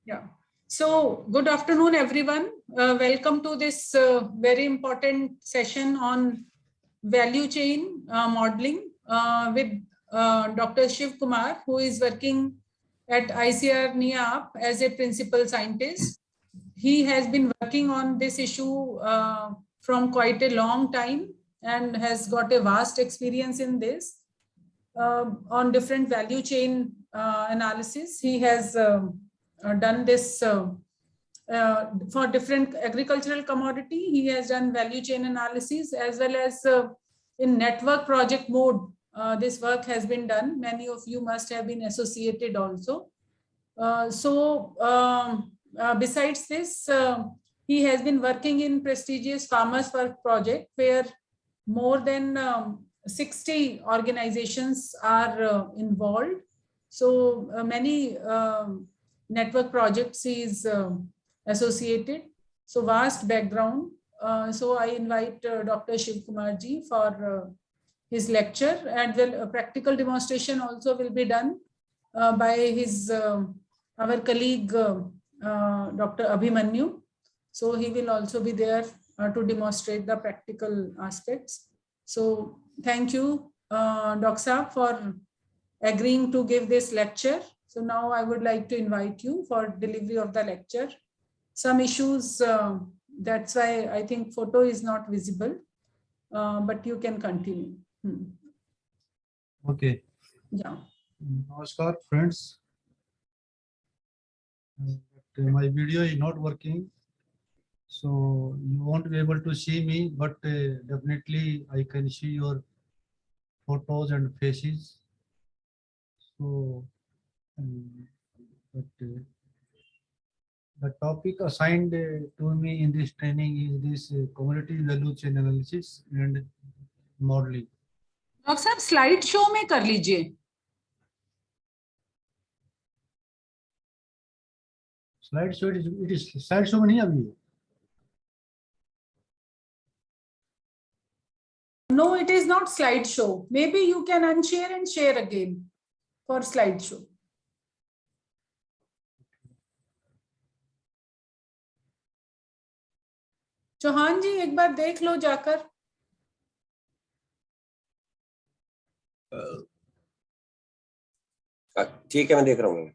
Yeah. So good afternoon, everyone. Welcome to this very important session on value chain modeling with Dr. Shiv Kumar, who is working at ICR NIAP as a principal scientist. He has been working on this issue from quite a long time and has got a vast experience in this on different value chain analysis. He has done this for different agricultural commodity. He has done value chain analysis as well as in network project mode. This work has been done. Many of you must have been associated also. Besides this, he has been working in prestigious Farmers Work project where more than 60 organizations are involved. So many network projects is associated. So vast background. So I invite Dr. Shiv Kumar ji for his lecture, and the practical demonstration also will be done by his our colleague Dr. Abhimanyu. So he will also be there to demonstrate the practical aspects. So thank you, Dr. Saab, for agreeing to give this lecture. So now I would like to invite you for delivery of the lecture. Some issues, that's why I think photo is not visible, but you can continue. Okay. Yeah. Namaskar, friends. My video is not working, so you won't be able to see me, but definitely I can see your photos and faces. So, the topic assigned to me in this training is this commodity value chain analysis and modeling. Doctor साहब slide show में कर लीजिए. Slide show it is slide show में नहीं अभी. No, it is not slideshow. Maybe you can unshare and share again for slideshow. Chauhan जी एक बार देख लो जाकर. ठीक है, मैं देख रहा हूँ.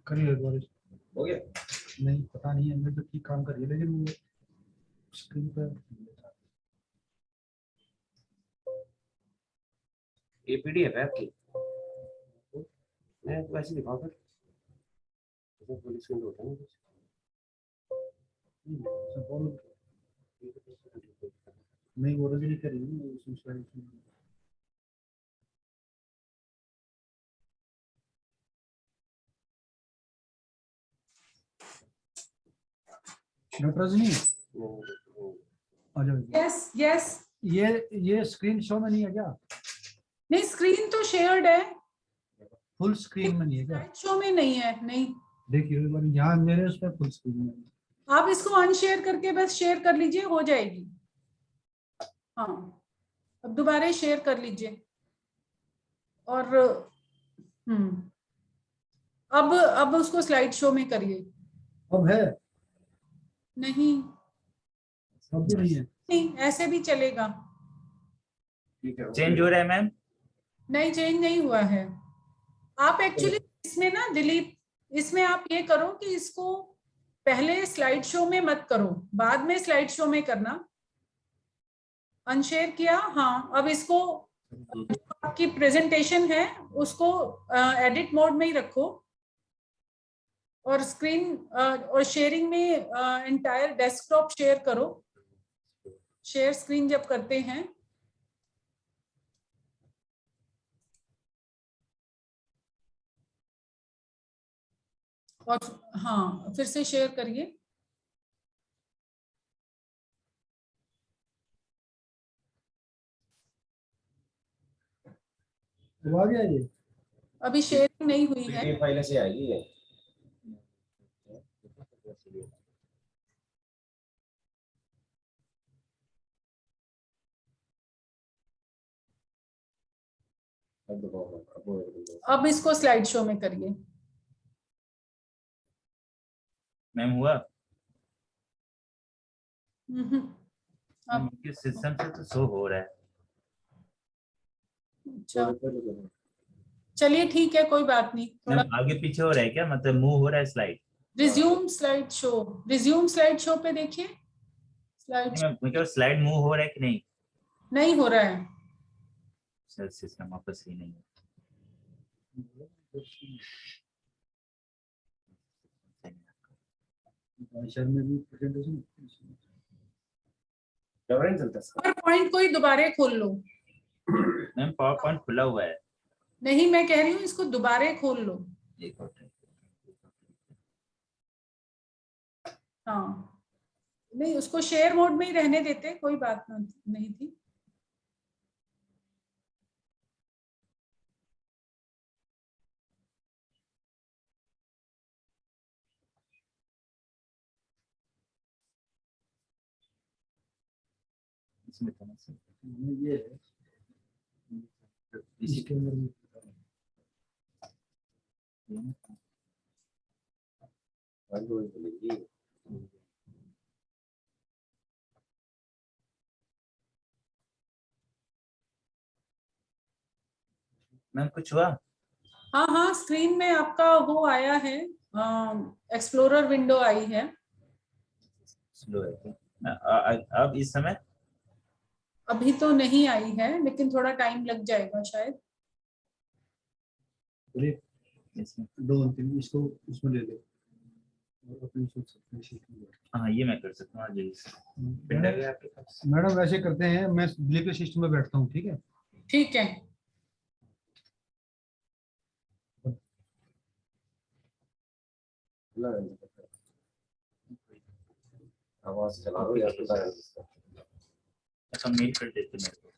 करिए एक बार. हो गया? नहीं पता नहीं है, मैं तो ठीक काम कर रही है लेकिन स्क्रीन पर ये पीडीएफ है आपकी. मैं तो ऐसे दिखाऊं फिर. तो फुल स्क्रीन होता है नहीं वो नहीं कर रही हूँ उसमें स्लाइड. डॉक्टर जी आ जाओ. Yes yes. ये स्क्रीन शो में नहीं है क्या? नहीं, स्क्रीन तो शेयर्ड है. फुल स्क्रीन में नहीं है क्या? शो में नहीं है. नहीं, देखिए यहाँ मेरे उस पर फुल स्क्रीन में. आप इसको अनशेयर करके बस शेयर कर लीजिए, हो जाएगी. हाँ, अब दोबारा शेयर कर लीजिए. और अब उसको स्लाइड शो में करिए. अब है? नहीं, अब भी नहीं है. नहीं, ऐसे भी चलेगा. चेंज हो रहा है मैम? नहीं, चेंज नहीं हुआ है. आप एक्चुअली इसमें ना दिलीप, इसमें आप ये करो कि इसको पहले स्लाइड शो में मत करो, बाद में स्लाइड शो में करना. अनशेयर किया. हाँ, अब इसको आपकी प्रेजेंटेशन है उसको एडिट मोड में ही रखो और स्क्रीन और शेयरिंग में एंटायर डेस्कटॉप शेयर करो। शेयर स्क्रीन जब करते हैं और हाँ फिर से शेयर करिए। अब आ गया ये? अभी शेयरिंग नहीं हुई है। पीडीएफ फाइल से आएगी ये। अब दबाओ, अब इसको स्लाइड शो में करिए। मैम हुआ? अब किस सिस्टम से तो शो हो रहा है। अच्छा चलिए ठीक है कोई बात नहीं। थोड़ा मैम आगे पीछे हो रहा है क्या, मतलब मूव हो रहा है slide? Resume slide show, resume slide show पे देखिए। स्लाइड मैम स्लाइड मूव हो रहा है कि नहीं? नहीं हो रहा है। सर सिस्टम वापस ही नहीं है। में भी प्रेजेंटेशन कवरेज चलता है। पावर पॉइंट को ही दोबारा खोल लो। मैम पावर पॉइंट खुला हुआ है। नहीं मैं कह रही हूँ इसको दोबारा खोल लो। एक और टाइम। हाँ नहीं उसको शेयर मोड में ही रहने देते, कोई बात नहीं थी। इसमें तो नहीं। ये है, इसके अंदर भी आगे वही बोलेगी। मैम कुछ हुआ? हाँ हाँ स्क्रीन में आपका वो आया है, एक्सप्लोरर विंडो आई है। स्लो है क्या? अब इस समय अभी तो नहीं आई है लेकिन थोड़ा टाइम लग जाएगा शायद। इसमें दो अंतिम इसको इसमें ले ले और अपनी सोच सकते हैं। हाँ ये मैं कर सकता हूँ। जी प्रिंटर है आपके पास? मैडम वैसे करते हैं, मैं दिल्ली के सिस्टम में बैठता हूँ, ठीक है? ठीक है आवाज चला दो या तो अच्छा मेल कर देते मेरे को।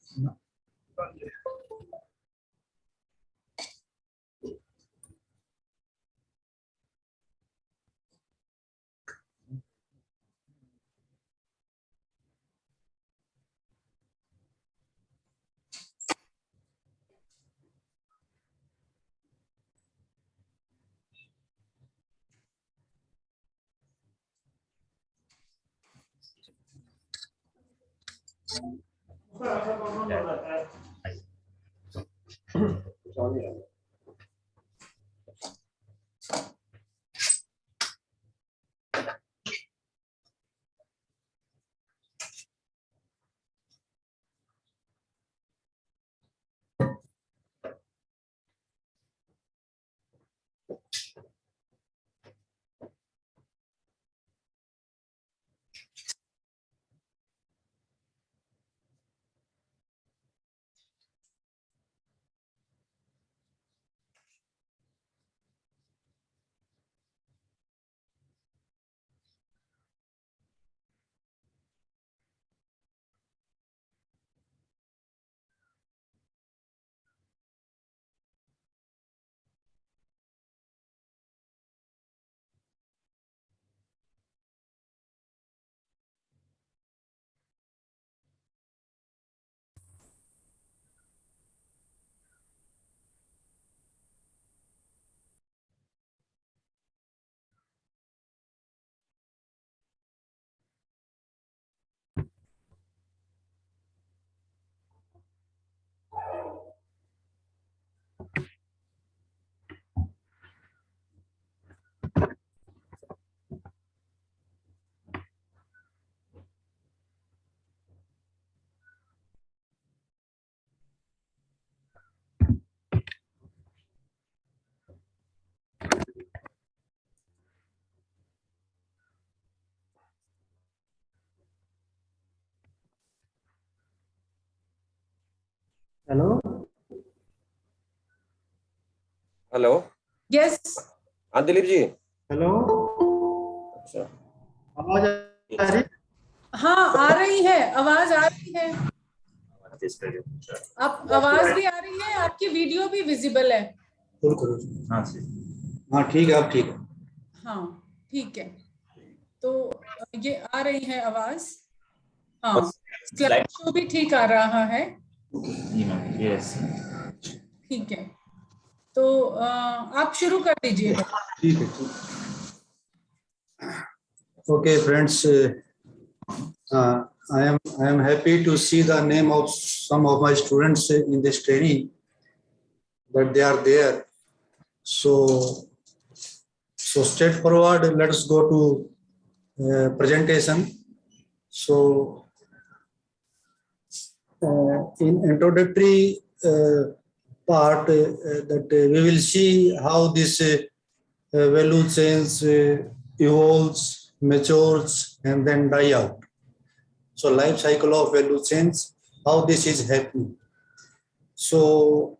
Hello hello. Yes. हाँ दिलीप जी। हेलो अच्छा। आवाज आ रही? हाँ, आ रही है, आवाज आ रही है। आप आवाज भी आ रही है, आपकी वीडियो भी विजिबल है। फुल करो। हाँ सर। हाँ ठीक है, अब ठीक है। हाँ, ठीक है। तो ये आ रही है आवाज। हाँ, स्लाइड शो भी ठीक आ रहा है। यस। ठीक है, तो आप शुरू कर दीजिए। ठीक है, ठीक। Okay, friends, I am happy to see the name of some of my students in this training, that they are there. So straightforward, let's go to presentation. So in introductory part, that we will see how this value chains evolves, matures, and then die out. So life cycle of value chains, how this is happening. So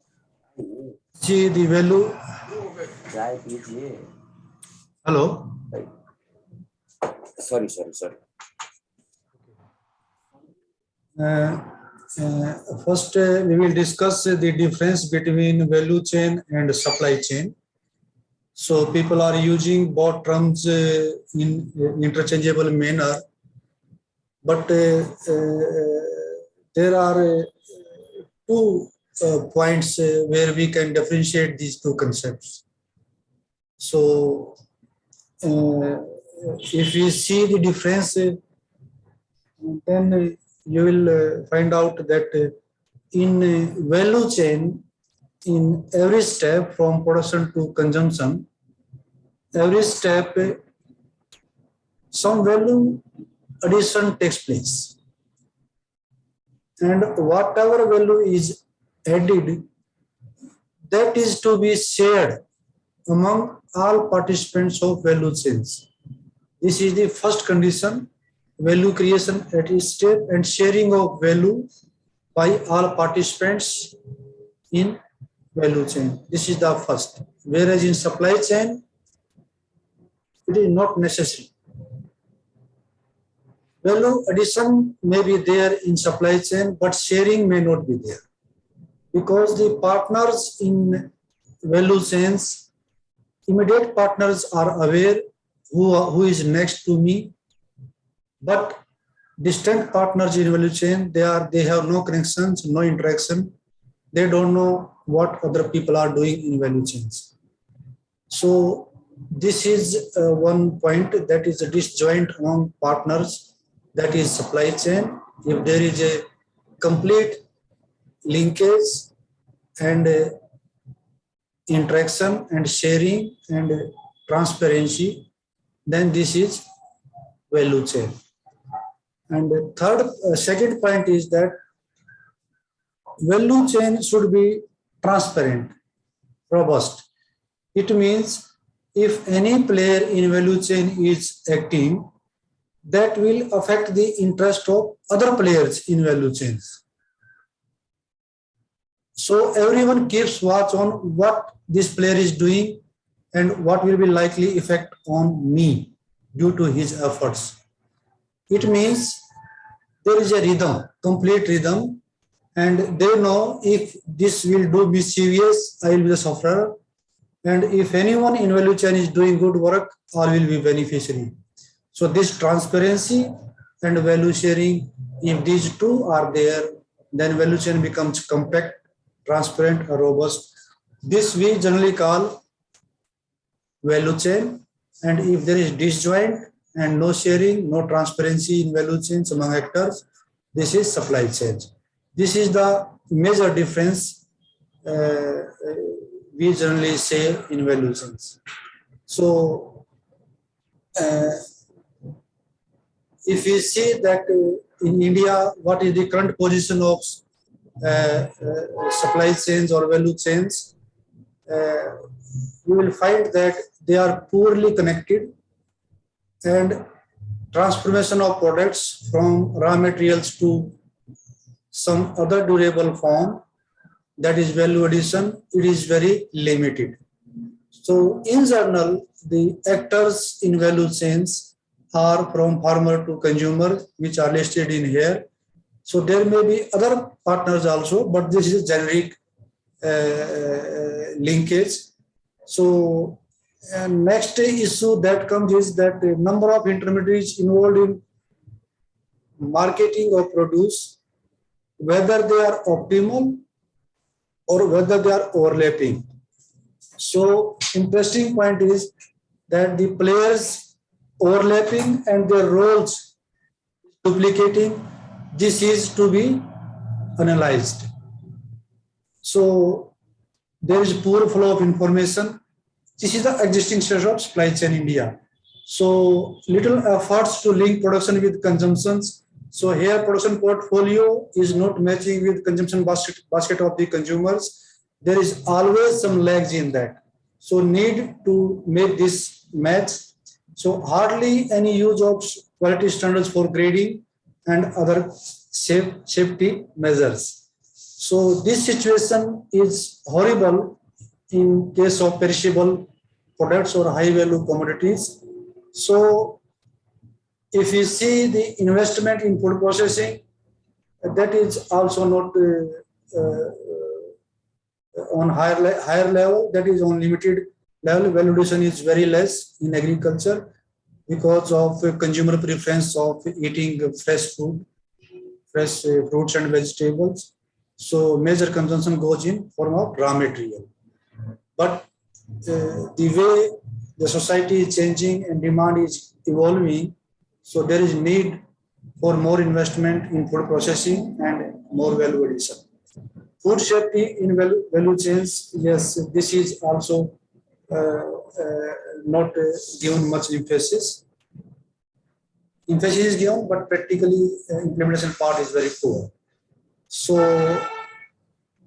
see the value. चाय पीजिए। Hello. Sorry. First, we will discuss the difference between value chain and supply chain. So people are using both terms in interchangeable manner, but there are two points where we can differentiate these two concepts. So if we see the difference, then you will find out that in value chain, in every step from production to consumption, every step some value addition takes place, and whatever value is added, that is to be shared among all participants of value chains. This is the first condition, value creation at each step and sharing of value by all participants in value chain. This is the first. Whereas in supply chain, it is not necessary. Value addition may be there in supply chain, but sharing may not be there, because the partners in value chains, immediate partners are aware who is next to me, but distant partners in value chain, they have no connections, no interaction. They don't know what other people are doing in value chains. So this is one point, that is a disjoint among partners, that is supply chain. If there is a complete linkage and interaction and sharing and transparency, then this is value chain. And the second point is that value chain should be transparent, robust. It means if any player in value chain is acting, that will affect the interest of other players in value chains. So everyone keeps watch on what this player is doing and what will be likely effect on me due to his efforts. It means there is a rhythm, complete rhythm, and they know if this will do mischievous, I will be the sufferer. And if anyone in value chain is doing good work, all will be beneficiary. So this transparency and value sharing, if these two are there, then value chain becomes compact, transparent, or robust. This we generally call value chain. And if there is disjoint and no sharing, no transparency in value chains among actors, this is supply chain. This is the major difference we generally say in value chains. So if we see that in India, what is the current position of supply chains or value chains, you will find that they are poorly connected, and transformation of products from raw materials to some other durable form that is value addition, it is very limited. So in general, the actors in value chains are from farmer to consumer, which are listed in here. So there may be other partners also, but this is generic linkage. So next issue that comes is that the number of intermediaries involved in marketing of produce, whether they are optimal or whether they are overlapping. So interesting point is that the players overlapping and their roles duplicating, this is to be analyzed. So there is poor flow of information. This is the existing state of supply chain in India. So little efforts to link production with consumptions. So here production portfolio is not matching with consumption basket of the consumers. There is always some lags in that. So need to make this match. So hardly any use of quality standards for grading and other safety measures. So this situation is horrible in case of perishable products or high value commodities. So if you see the investment in food processing, that is also not on higher level, that is on limited level. Valuation is very less in agriculture because of consumer preference of eating fresh food, fresh fruits and vegetables. So major consumption goes in form of raw material. But the way the society is changing and demand is evolving, so there is need for more investment in food processing and more value addition. Food safety in value chains, yes, this is also not given much emphasis. Emphasis is given, but practically implementation part is very poor. So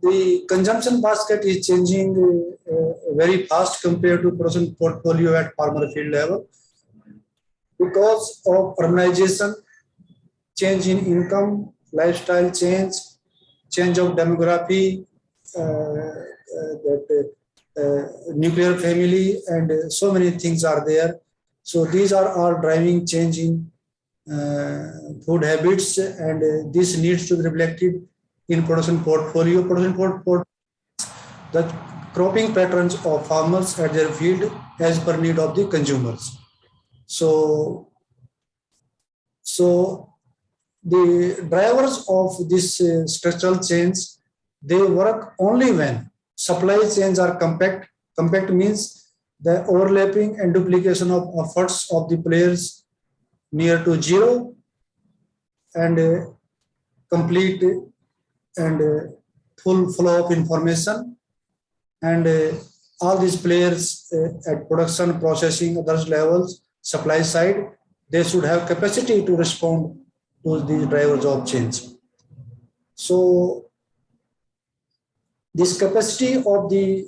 the consumption basket is changing very fast compared to production portfolio at farmer field level because of urbanization, change in income, lifestyle change, change of demography, nuclear family, and so many things are there. So these are all driving change in food habits, and this needs to be reflected in production portfolio. The cropping patterns of farmers at their field as per need of the consumers. So the drivers of this structural change, they work only when supply chains are compact. Compact means the overlapping and duplication of efforts of the players near to zero, and complete and full flow of information, and all these players at production, processing, other levels, supply side, they should have capacity to respond to these drivers of change. So this capacity of the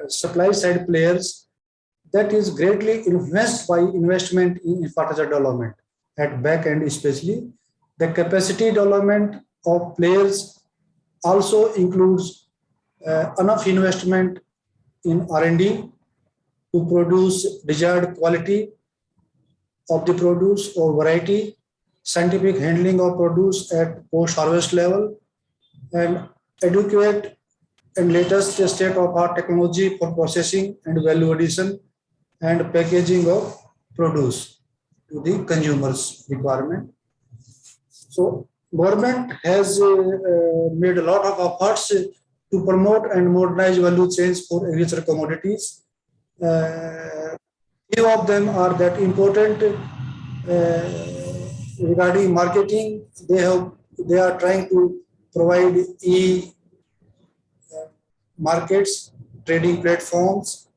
supply side players, that is greatly influenced by investment in infrastructure development at back end, especially. The capacity development of players also includes enough investment in R&D to produce desired quality of the produce or variety, scientific handling of produce at post-harvest level, and adequate and latest state-of-art technology for processing and value addition and packaging of produce to the consumer's requirement. So government has made a lot of efforts to promote and modernize value chains for agricultural commodities. Few of them are that important regarding marketing. They are trying to provide markets, trading platforms,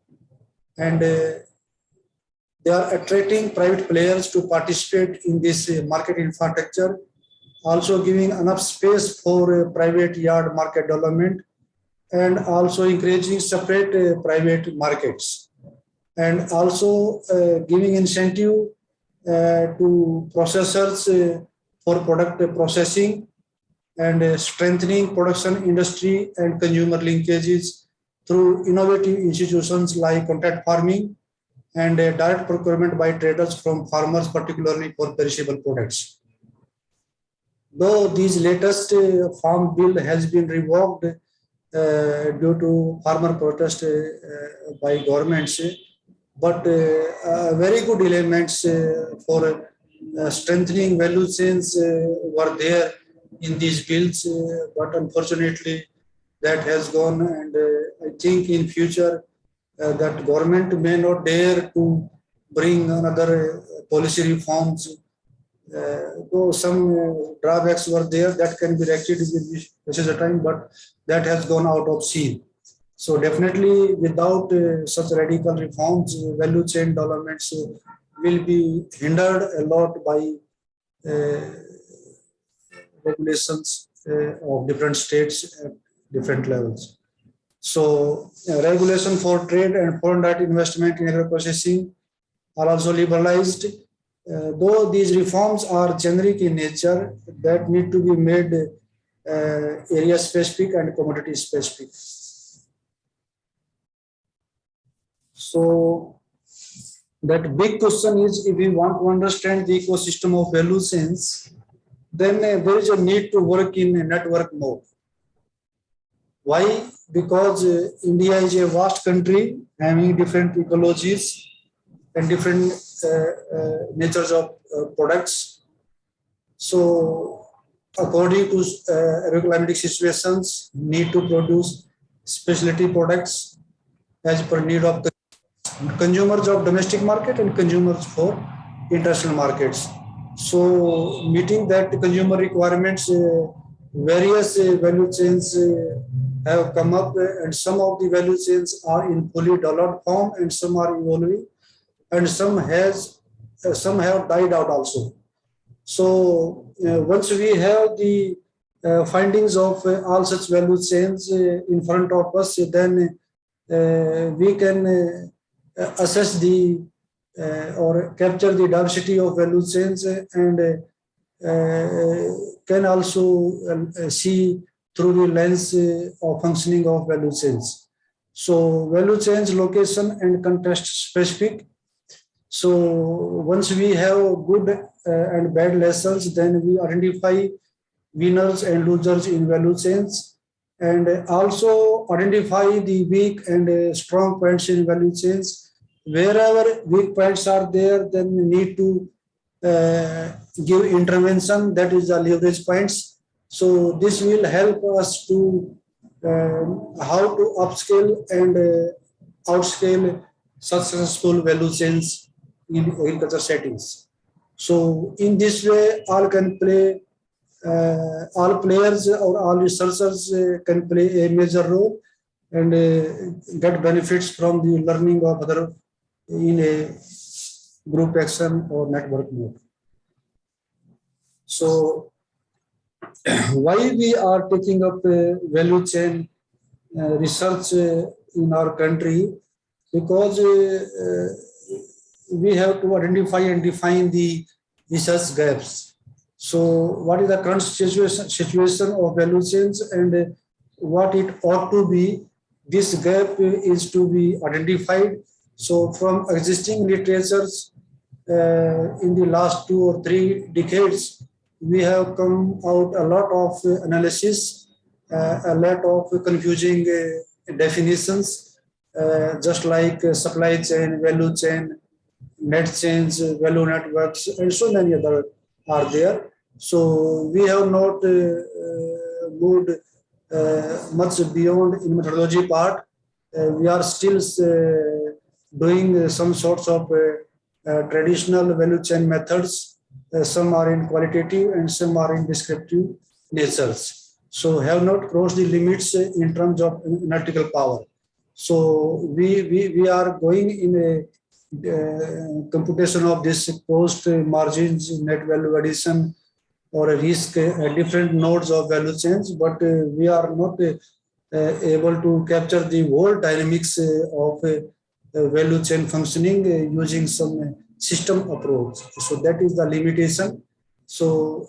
and they are attracting private players to participate in this market infrastructure, also giving enough space for private yard market development, and also encouraging separate private markets, and also giving incentive to processors for product processing, and strengthening production industry and consumer linkages through innovative institutions like contract farming and direct procurement by traders from farmers, particularly for perishable products. Though these latest farm bill has been revoked due to farmer protest by governments, but very good elements for strengthening value chains were there in these bills, but unfortunately that has gone, and I think in future that government may not dare to bring another policy reforms. Though some drawbacks were there that can be rectified with this is a time, but that has gone out of scene. So definitely without such radical reforms, value chain developments will be hindered a lot by regulations of different states at different levels. So regulation for trade and foreign direct investment in agro-processing are also liberalized. Though these reforms are generic in nature, that need to be made area specific and commodity specific. So that big question is, if we want to understand the ecosystem of value chains, then there is a need to work in a network mode. Why? Because India is a vast country having different ecologies and different natures of products. So according to climatic situations, need to produce specialty products as per need of the consumers of domestic market and consumers for international markets. So meeting that consumer requirements, various value chains have come up, and some of the value chains are in fully developed form and some are evolving, and some have died out also. So once we have the findings of all such value chains in front of us, then we can assess the or capture the diversity of value chains and can also see through the lens of functioning of value chains. So value chains location and context specific. So once we have good and bad lessons, then we identify winners and losers in value chains, and also identify the weak and strong points in value chains. Wherever weak points are there, then we need to give intervention, that is the leverage points. So this will help us to how to upscale and outscale successful value chains in agriculture settings. So in this way, all can play, all players or all researchers can play a major role and get benefits from the learning of other in a group action or network mode. So why we are taking up value chain research in our country? Because we have to identify and define the research gaps. So what is the current situation of value chains and what it ought to be? This gap is to be identified. So from existing literatures in the last 2 or 3 decades, we have come out a lot of analysis, a lot of confusing definitions, just like supply chain, value chain, net chains, value networks, and so many other are there. So we have not moved much beyond in methodology part. We are still doing some sorts of traditional value chain methods. Some are in qualitative and some are in descriptive natures. So have not crossed the limits in terms of analytical power. So we are going in a computation of this cost, margins, net value addition, or a risk at different nodes of value chains, but we are not able to capture the whole dynamics of value chain functioning using some system approach. So that is the limitation. So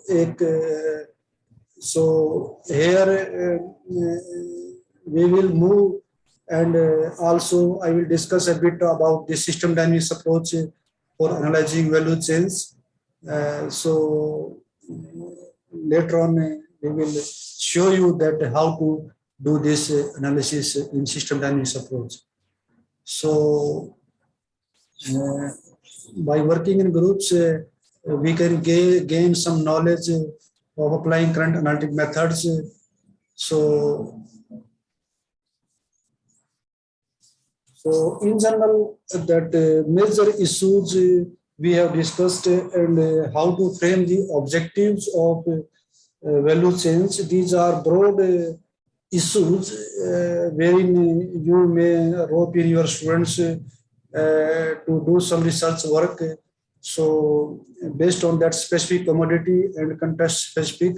So here we will move, and also I will discuss a bit about the system dynamics approach for analyzing value chains. So later on we will show you that how to do this analysis in system dynamics approach. So by working in groups, we can gain some knowledge of applying current analytic methods. So in general, that major issues we have discussed, and how to frame the objectives of value chains. These are broad issues wherein you may rope in your students to do some research work. So based on that specific commodity and context specific,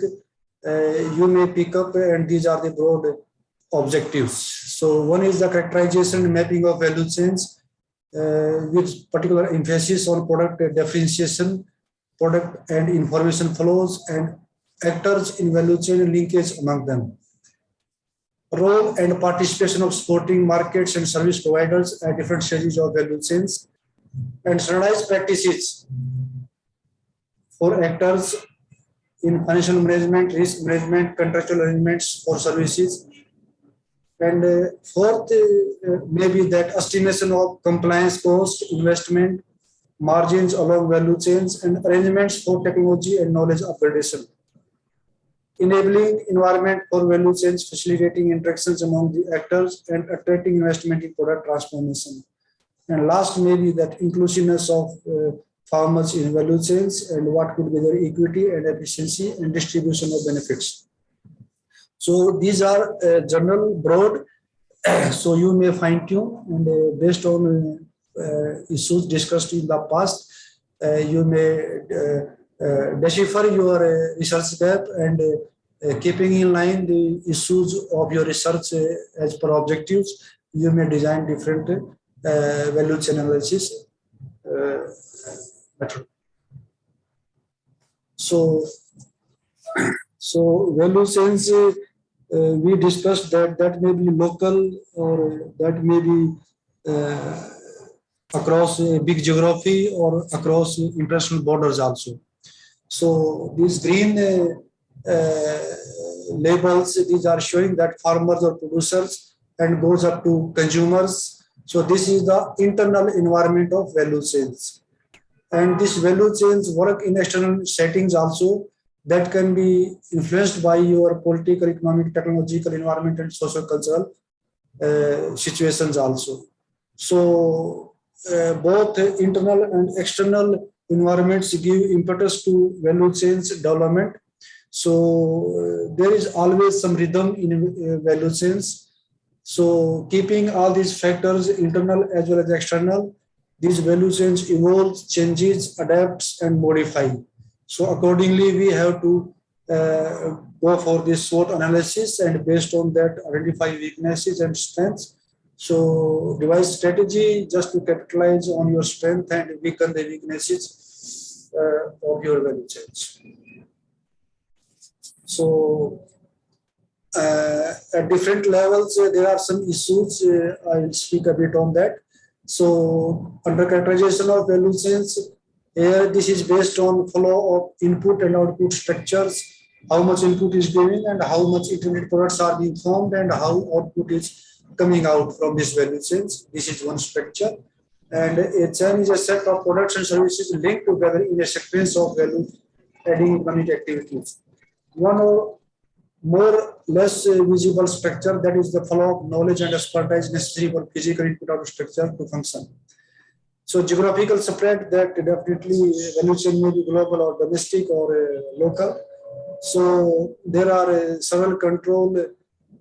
you may pick up, and these are the broad objectives. So one is the characterization and mapping of value chains with particular emphasis on product differentiation, product and information flows, and actors in value chain linkage among them. Role and participation of supporting markets and service providers at different stages of value chains, and standardized practices for actors in financial management, risk management, contractual arrangements for services. And fourth, maybe that estimation of compliance cost, investment, margins along value chains, and arrangements for technology and knowledge upgradation. Enabling environment for value chains, facilitating interactions among the actors, and attracting investment in product transformation. And last, maybe that inclusiveness of farmers in value chains, and what could be their equity and efficiency and distribution of benefits. So these are general, broad, so you may fine tune, and based on issues discussed in the past, you may decipher your research gap, and keeping in line the issues of your research as per objectives, you may design different value chain analysis method. So value chains, we discussed that may be local, or that may be across a big geography, or across international borders also. So these green labels, these are showing that farmers or producers, and goes up to consumers. So this is the internal environment of value chains. And this value chains work in external settings also, that can be influenced by your political, economic, technological, environment, and social cultural situations also. So both internal and external environments give impetus to value chains development. So there is always some rhythm in value chains. So keeping all these factors, internal as well as external, these value chains evolve, changes, adapts, and modify. So accordingly, we have to go for this SWOT analysis, and based on that, identify weaknesses and strengths. So devise strategy just to capitalize on your strength and weaken the weaknesses of your value chains. So at different levels, there are some issues. I will speak a bit on that. So under characterization of value chains, here this is based on flow of input and output structures, how much input is given and how much intermediate products are being formed, and how output is coming out from this value chains. This is one structure. And a chain is a set of products and services linked together in a sequence of value adding economic activities. One or more less visible structure, that is the flow of knowledge and expertise necessary for physical input output structure to function. So geographical spread, that definitely value chain may be global or domestic or local. So there are several control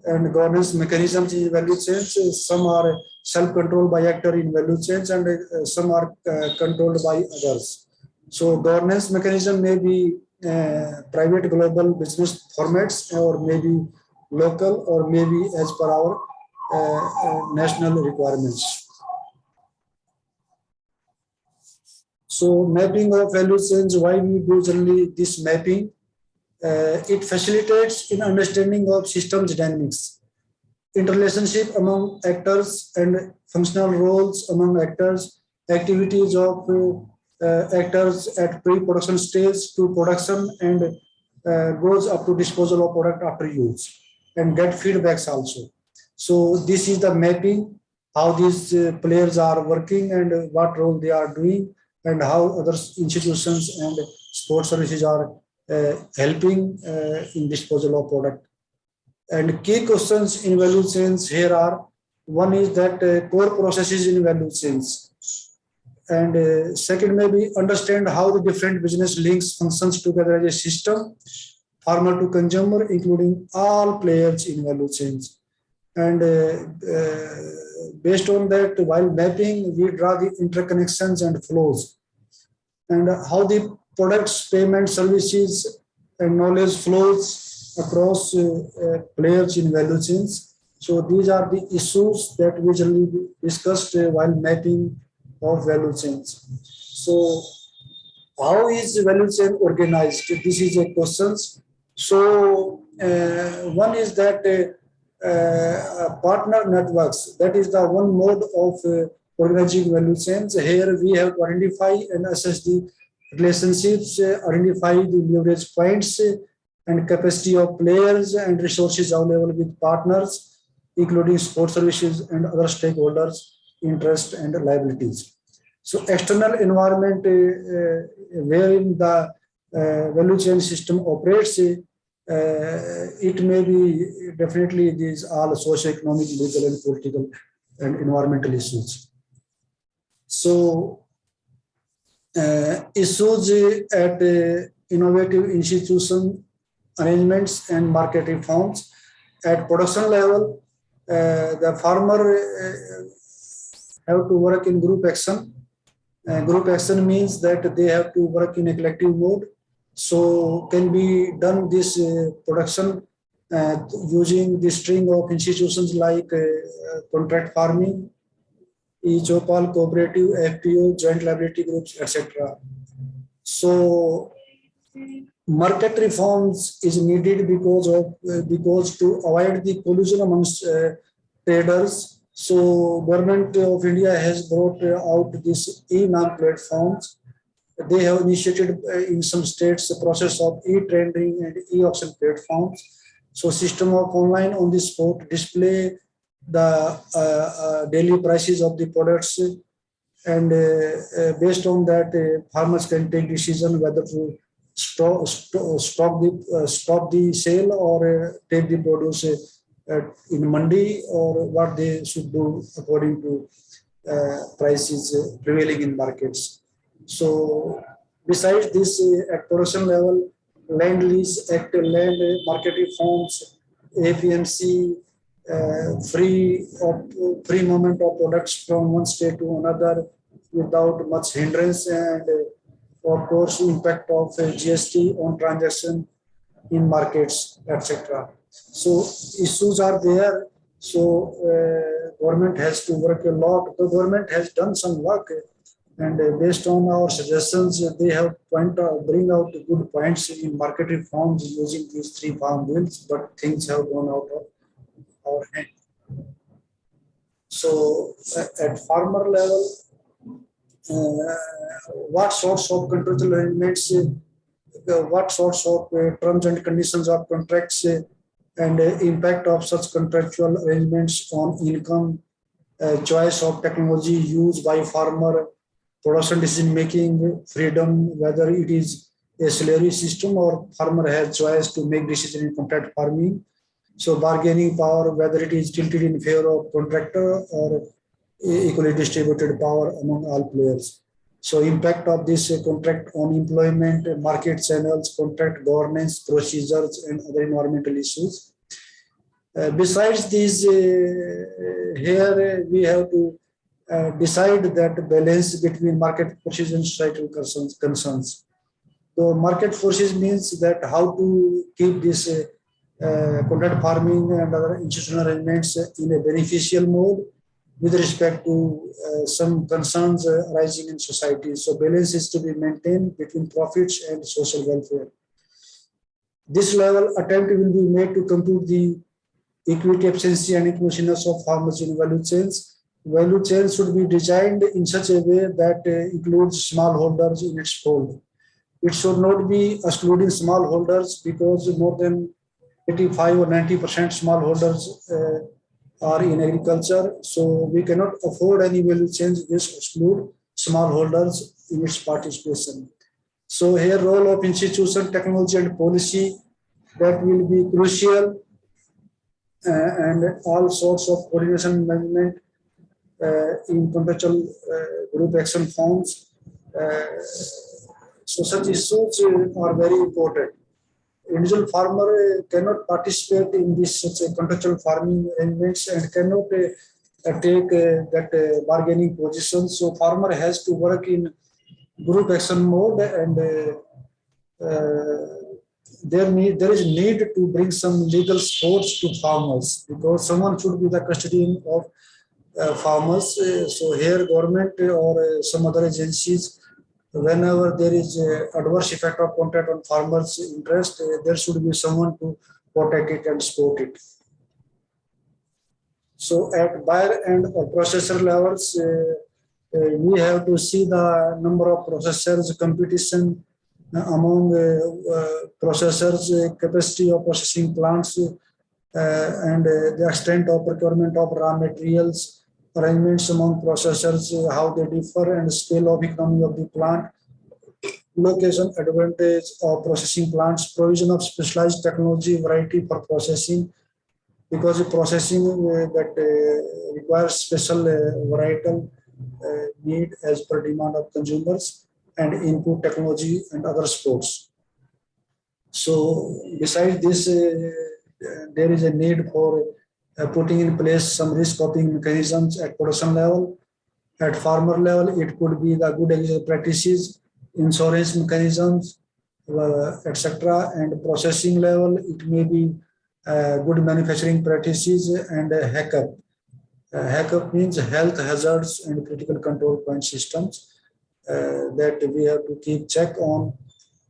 and governance mechanisms in value chains. Some are self-controlled by actor in value chains, and some are controlled by others. So governance mechanism may be private global business formats, or maybe local, or maybe as per our national requirements. So mapping of value chains, why we do generally this mapping? It facilitates in understanding of systems dynamics, interrelationship among actors and functional roles among actors, activities of actors at pre-production stage to production and goes up to disposal of product after use and get feedbacks also. So this is the mapping, how these players are working and what role they are doing and how other institutions and sports services are helping in disposal of product. And key questions in value chains here are, one is that core processes in value chains. And second, maybe understand how the different business links functions together as a system, farmer to consumer, including all players in value chains. And based on that, while mapping, we draw the interconnections and flows and how the products, payment services, and knowledge flows across players in value chains. So these are the issues that we generally discussed while mapping of value chains. So how is value chain organized? This is a question. So one is that partner networks, that is the one mode of organizing value chains. Here we have to identify and assess the relationships, identify the leverage points and capacity of players and resources available with partners, including support services and other stakeholders, interest and liabilities. So external environment wherein the value chain system operates, it may be definitely these all socio-economic, legal and political and environmental issues. So issues at innovative institution arrangements and market reforms. At production level, the farmer have to work in group action. Group action means that they have to work in a collective mode. So can be done this production using the string of institutions like contract farming, e-chopal, cooperative, FPO, joint liability groups, etc. So market reforms is needed because to avoid the collusion amongst traders. So government of India has brought out this e-NAM platforms. They have initiated in some states the process of e-tendering and e-auction platforms. So system of online on the spot display the daily prices of the products, and based on that farmers can take decision whether to stop the sale or take the produce in mandi, or what they should do according to prices prevailing in markets. So besides this, at production level, land lease act, land market reforms, APMC, free movement of products from one state to another without much hindrance, and of course impact of GST on transaction in markets, etc. So issues are there. So government has to work a lot. The government has done some work, and based on our suggestions, they have bring out good points in market reforms using these 3 farm bills, but things have gone out of our hand. So at farmer level, what sorts of contractual arrangements, what sorts of terms and conditions of contracts and impact of such contractual arrangements on income, choice of technology used by farmer, production decision making, freedom, whether it is a salary system or farmer has choice to make decision in contract farming. So bargaining power, whether it is tilted in favor of contractor or equally distributed power among all players. So impact of this contract on employment, market channels, contract governance, procedures, and other environmental issues. Besides these, here we have to decide that balance between market forces and societal concerns. So market forces means that how to keep this contract farming and other institutional arrangements in a beneficial mode with respect to some concerns arising in society. So balance is to be maintained between profits and social welfare. This level attempt will be made to compute the equity, efficiency, and inclusiveness of farmers in value chains. Value chains should be designed in such a way that includes smallholders in its fold. It should not be excluding smallholders because more than 85 or 90% smallholders are in agriculture. So we cannot afford any value change which exclude smallholders in its participation. So here role of institution, technology and policy that will be crucial and all sorts of coordination management in contextual group action forms. So such issues are very important. Individual farmer cannot participate in this such a contextual farming arrangements and cannot take that bargaining position. So farmer has to work in group action mode and there is need to bring some legal supports to farmers because someone should be the custodian of farmers. So here government or some other agencies, whenever there is adverse effect of contract on farmers' interest, there should be someone to protect it and support it. So at buyer and processor levels, we have to see the number of processors, competition among processors, capacity of processing plants, and the extent of procurement of raw materials, arrangements among processors, how they differ, and scale of economy of the plant, location advantage of processing plants, provision of specialized technology variety for processing, because the processing that requires special varietal need as per demand of consumers, and input technology and other supports. So besides this, there is a need for putting in place some risk coping mechanisms at production level. At farmer level, it could be the good agricultural practices, insurance mechanisms, etc. And processing level, it may be good manufacturing practices and HACCP. HACCP means health hazards and critical control point systems that we have to keep check on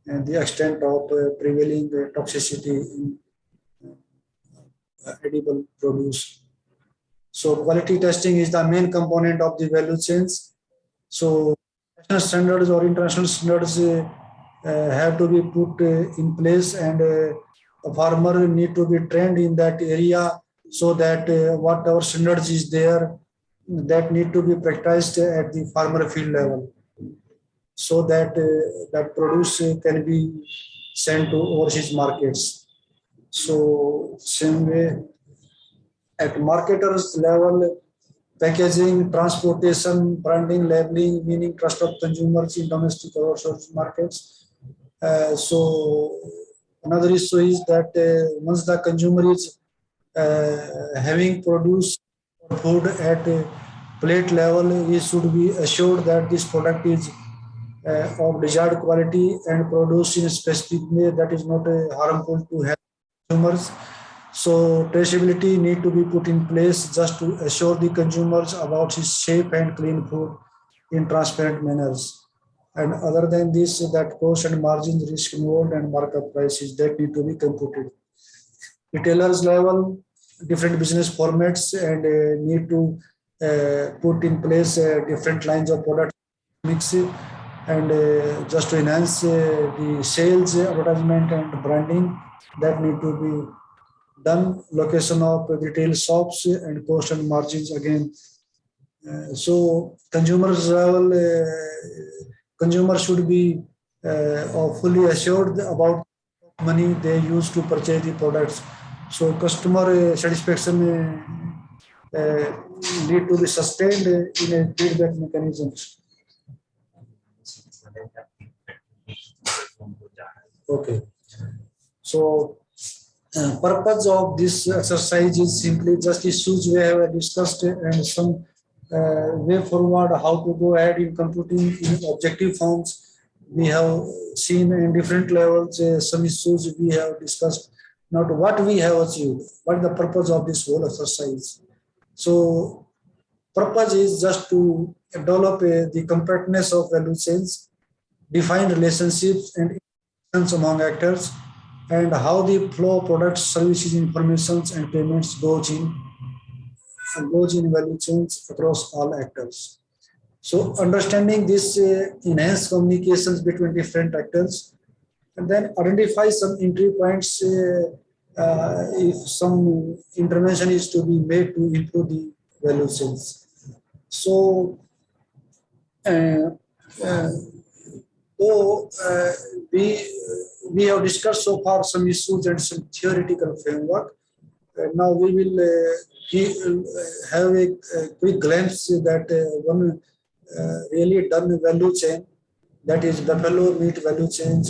and the extent of prevailing toxicity in edible produce. So quality testing is the main component of the value chains. So national standards or international standards have to be put in place, and a farmer need to be trained in that area so that whatever standards is there, that need to be practiced at the farmer field level, so that that produce can be sent to overseas markets. So same way at marketers level, packaging, transportation, branding, labeling, meaning trust of consumers in domestic or overseas markets. So another issue is that once the consumer is having produce or food at a plate level, he should be assured that this product is of desired quality and produced in a specific way that is not harmful to health consumers. So traceability need to be put in place just to assure the consumers about his safe and clean food in transparent manners. And other than this, that cost and margin risk involved and markup prices that need to be computed. Retailers level, different business formats and need to put in place different lines of product mix and just to enhance the sales, advertisement and branding that need to be done. Location of retail shops and cost and margins again. So consumers level, consumer should be fully assured about money they use to purchase the products. So customer satisfaction need to be sustained in a feedback mechanisms. Okay. So purpose of this exercise is simply just issues we have discussed and some way forward how to go ahead in computing in objective forms. We have seen in different levels some issues we have discussed, not what we have achieved, but the purpose of this whole exercise. So purpose is just to develop the compactness of value chains, define relationships and interactions among actors, and how the flow products, services, informations, and payments goes in value chains across all actors. So understanding this enhanced communications between different actors, and then identify some entry points if some intervention is to be made to improve the value chains. So, uh, uh, so we we have discussed so far some issues and some theoretical framework. Now we will have a quick glimpse that one really done value chain, that is buffalo meat value chain.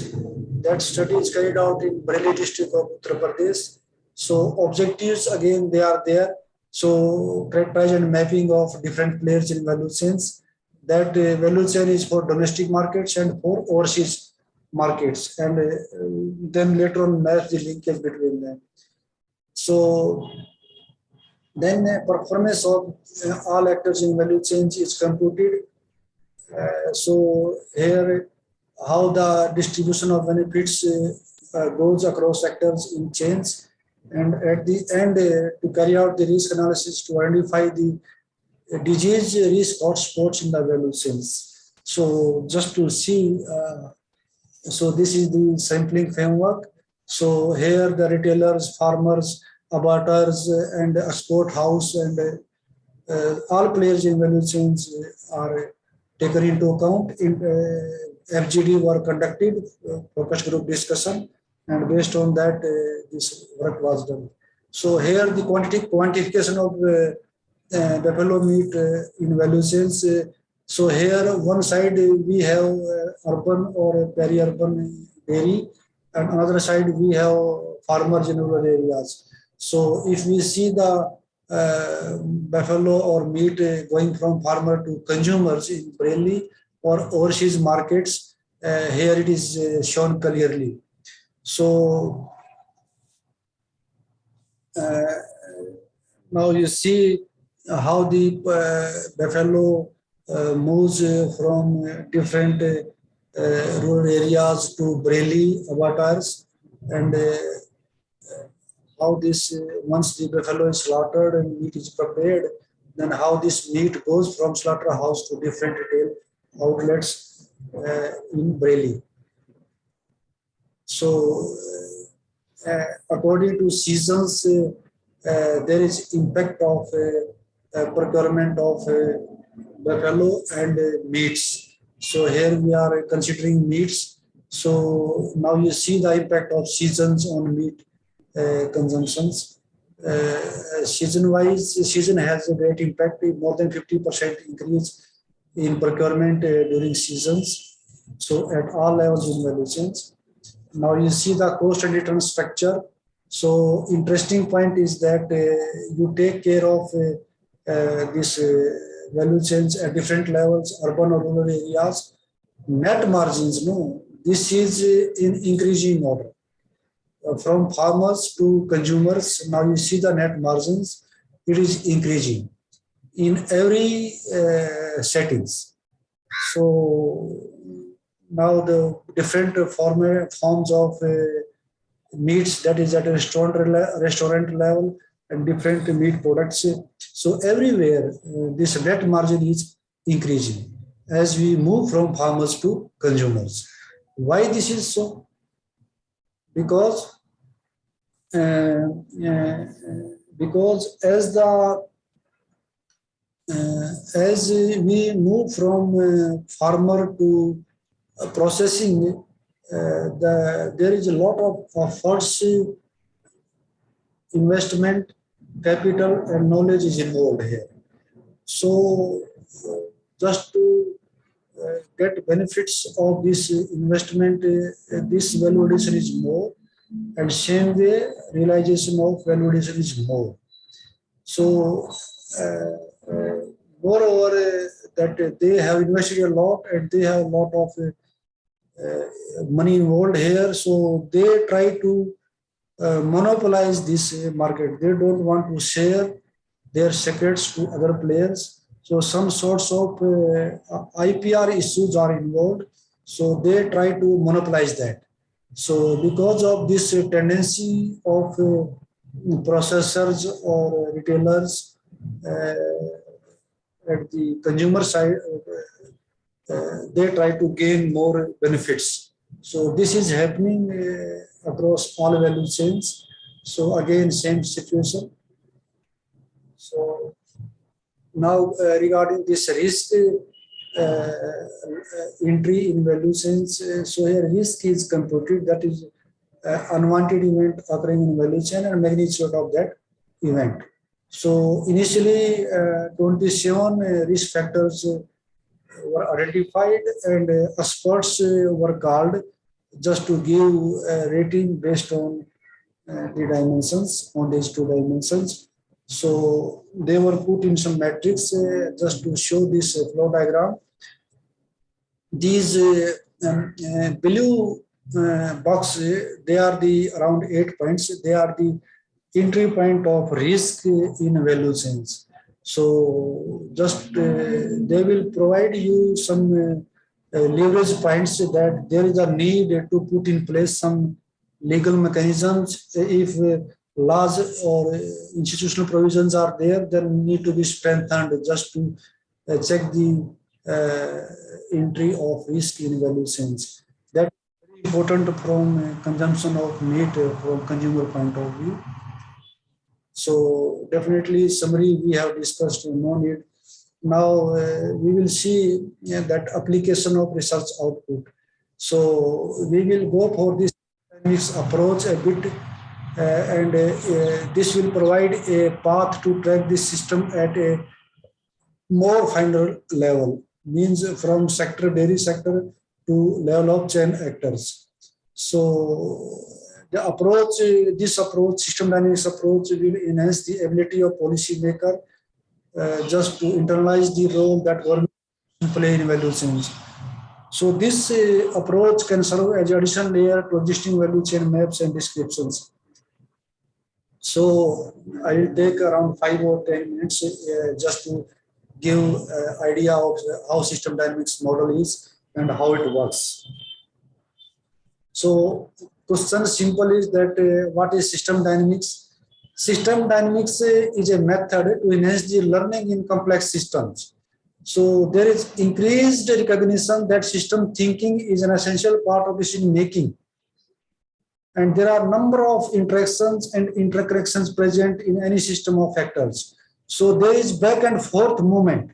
That study is carried out in Bareilly district of Uttar Pradesh. So objectives again they are there. So characterize and mapping of different players in value chains. That value chain is for domestic markets and for overseas markets, and then later on match the linkage between them. So then performance of all actors in value chain is computed. So here how the distribution of benefits goes across sectors in chains, and at the end to carry out the risk analysis to identify the disease risk hotspots in the value chains. So just to see, so this is the sampling framework. So here the retailers, farmers, abattoirs, and export house, and all players in value chains are taken into account. In FGD were conducted, focus group discussion, and based on that, this work was done. So here the quantification of buffalo meat in value chains. So here one side we have urban or peri-urban dairy, and another side we have farmers in rural areas. So if we see the buffalo or meat going from farmer to consumers in Bareilly or overseas markets, here it is shown clearly. So now you see how the buffalo moves from different rural areas to Bareilly abattoirs, and how this once the buffalo is slaughtered and meat is prepared, then how this meat goes from slaughterhouse to different retail outlets in Bareilly. So according to seasons, there is impact of procurement of buffalo and meats. So here we are considering meats. So now you see the impact of seasons on meat consumptions. Season-wise, season has a great impact, more than 50% increase in procurement during seasons. So at all levels in value chains. Now you see the cost and return structure. So interesting point is that you take care of this value chains at different levels, urban or rural areas. Net margins, no, this is in increasing order. From farmers to consumers, now you see the net margins, it is increasing in every settings. So now the different forms of meats, that is at a restaurant level, and different meat products. So everywhere this net margin is increasing as we move from farmers to consumers. Why this is so? Because as we move from farmer to processing, there is a lot of efforts, investment, capital, and knowledge is involved here. So just to get benefits of this investment, this value addition is more, and same way realization of value addition is more. So moreover, that they have invested a lot and they have a lot of money involved here, so they try to monopolize this market. They don't want to share their secrets to other players. So some sorts of IPR issues are involved. So they try to monopolize that. So because of this tendency of processors or retailers at the consumer side, they try to gain more benefits. So this is happening across all value chains. So again, same situation. So now regarding this risk entry in value chains, so here risk is computed, that is unwanted event occurring in value chain and magnitude of that event. So initially 27 risk factors were identified and experts were called just to give a rating based on the dimensions, on these two dimensions. So they were put in some metrics just to show this flow diagram. These blue box, they are the around 8 points. They are the entry point of risk in value chains. So just they will provide you some leverage points that there is a need to put in place some legal mechanisms. If laws or institutional provisions are there, then need to be strengthened just to check the entry of risk in value chains. That is very important from consumption of meat from consumer point of view. So definitely summary we have discussed, no need. Now we will see that application of research output. So we will go for this dynamics approach a bit and this will provide a path to track this system at a more finer level, means from sector, dairy sector to level of chain actors. So the approach, this approach, system dynamics approach, will enhance the ability of policymaker just to internalize the role that government play in value chains. So this approach can serve as additional layer to existing value chain maps and descriptions. So I will take around 5 or 10 minutes just to give idea of how system dynamics model is and how it works. So question simple is that what is system dynamics? System dynamics is a method to enhance the learning in complex systems. So there is increased recognition that system thinking is an essential part of decision making. And there are a number of interactions and interconnections present in any system of factors. So there is back and forth movement.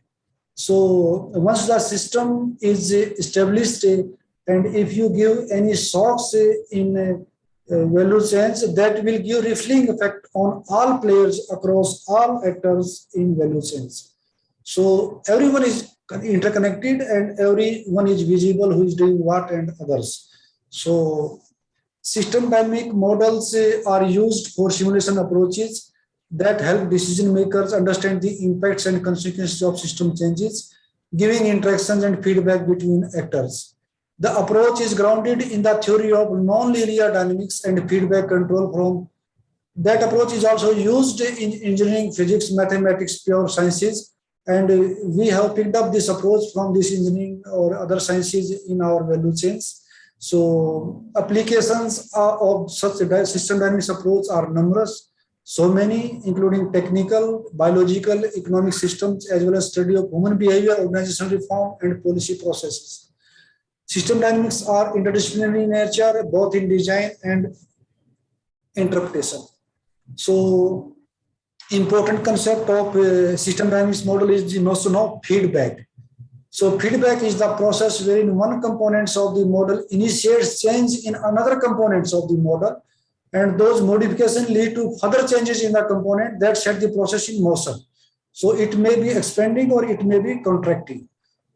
So once the system is established, and if you give any shocks in value chains, that will give rippling effect on all players across all actors in value chains. So everyone is interconnected and everyone is visible who is doing what and others. So system dynamic models are used for simulation approaches that help decision makers understand the impacts and consequences of system changes, giving interactions and feedback between actors. The approach is grounded in the theory of non-linear dynamics and feedback control. From that approach is also used in engineering, physics, mathematics, pure sciences, and we have picked up this approach from this engineering or other sciences in our value chains. So applications of such system dynamics approach are numerous, so many, including technical, biological, economic systems, as well as study of human behavior, organizational reform, and policy processes. System dynamics are interdisciplinary in nature, both in design and interpretation. So important concept of system dynamics model is the notion of feedback. So feedback is the process wherein one components of the model initiates change in another components of the model, and those modifications lead to further changes in the component that set the process in motion. So it may be expanding or it may be contracting.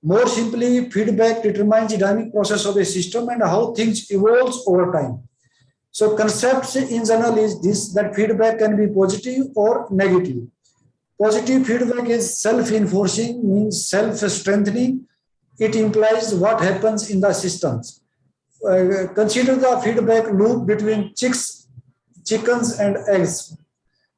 More simply, feedback determines the dynamic process of a system and how things evolves over time. So concepts in general is this, that feedback can be positive or negative. Positive feedback is self-enforcing, means self-strengthening. It implies what happens in the systems. Consider the feedback loop between chickens and eggs.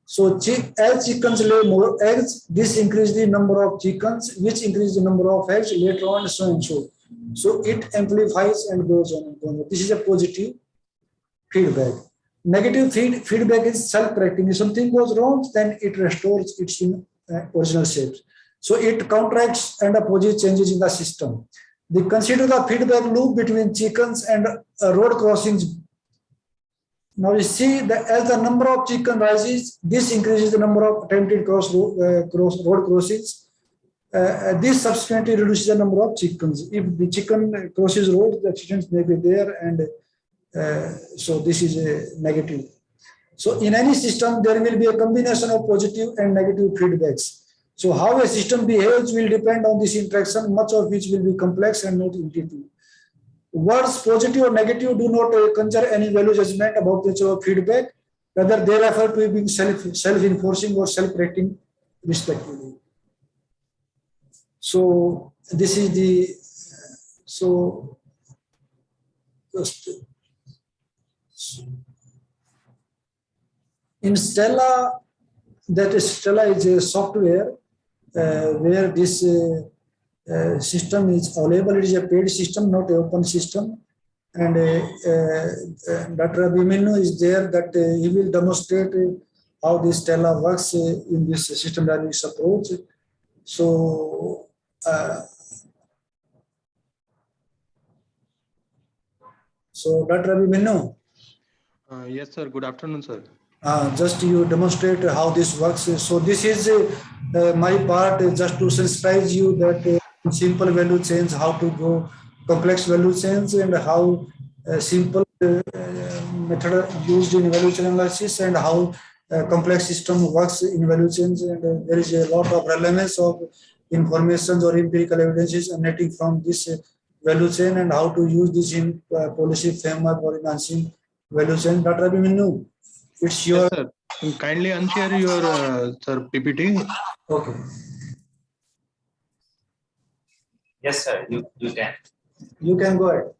So as chickens lay more eggs, this increases the number of chickens, which increase the number of eggs later on, so and so. So it amplifies and goes on and goes on. This is a positive feedback. Negative feedback is self-correcting. If something goes wrong, then it restores its original shape. So it counteracts and opposes changes in the system. They consider the feedback loop between chickens and road crossings. Now you see that as the number of chicken rises, this increases the number of attempted road crossings. This subsequently reduces the number of chickens. If the chicken crosses road, the accidents may be there, and so this is a negative. So in any system, there will be a combination of positive and negative feedbacks. So how a system behaves will depend on this interaction, much of which will be complex and not intuitive. Words positive or negative do not conjure any value judgment about the nature of feedback, whether they refer to being self-enforcing or self-correcting, respectively. So this is the in Stella, that is Stella is a software where this system is available. It is a paid system, not an open system. And Dr. Abhimanyu is there that he will demonstrate how this Stella works in this system dynamics approach. So Dr. Abhimanyu, Yes, sir. Good afternoon, sir. just you demonstrate how this works. So this is my part, just to sensitize you that simple value chains, how to go complex value chains, and how simple method used in value chain analysis, and how complex system works in value chains. And there is a lot of relevance of information or empirical evidences emanating from this value chain, and how to use this in policy framework or enhancing value chain. Dr. Abhimanyu, it's your Yes, sir. Kindly unshare your sir PPT. okay. Yes, sir, you can. You can go ahead.